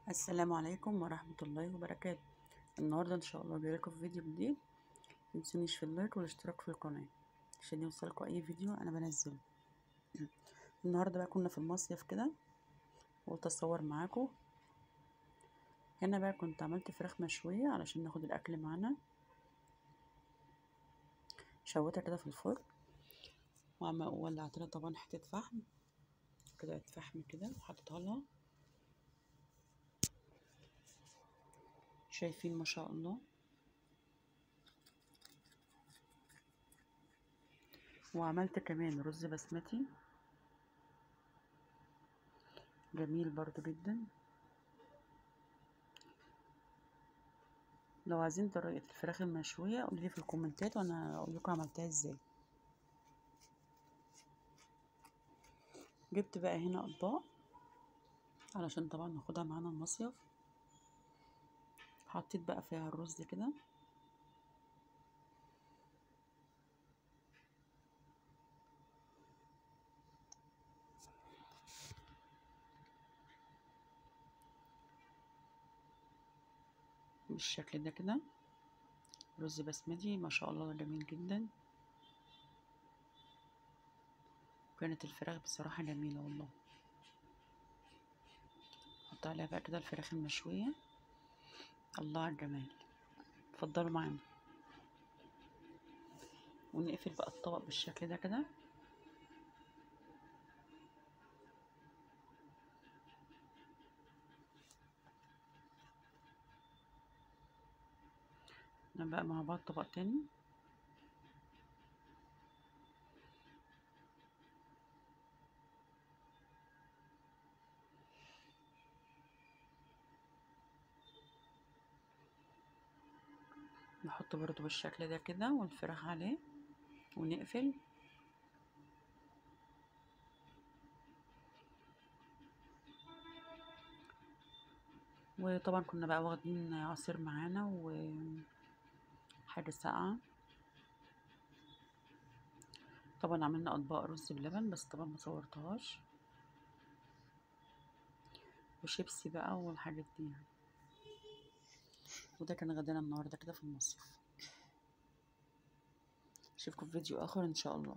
السلام عليكم ورحمة الله وبركاته. النهاردة ان شاء الله جايلكم في فيديو جديد. متنسونيش في اللايك والاشتراك في القناة عشان يوصلكوا اي فيديو انا بنزله. النهاردة بقى كنا في المصيف كده، قلت اصور معاكم. هنا بقى كنت عملت فراخ مشوية علشان ناخد الاكل معانا، شويتها كده في الفرن وولعت لها طبعا حتة فحم، قطعة فحم كده وحطيتها لها. شايفين ما شاء الله. وعملت كمان رز بسمتي جميل برضو جدا. لو عايزين طريقة الفراخ المشوية قولي في الكومنتات وانا اقول لكم عملتها ازاي. جبت بقى هنا اطباق علشان طبعا ناخدها معانا المصيف. حطيت بقى فيها الرز كده، بالشكل ده كده. رز بسمتي ما شاء الله جميل جدا. كانت الفراخ بصراحة جميلة والله. حط عليها بقى كده الفراخ المشوية. الله على الجمال. اتفضلوا معانا ونقفل بقى الطبق بالشكل ده كده. نعمل بقى مع بعض طبق تاني. نحط برضو بالشكل ده كده والفراخ عليه ونقفل. وطبعا كنا بقى واخدين عصير معانا وحاجة ساقعة. طبعا عملنا اطباق رز بلبن بس طبعا ما صورتهاش، وشيبسي بقى والحاجات دي يعني. وده كان غدانا النهارده كده في المصيف. اشوفكم في فيديو اخر ان شاء الله.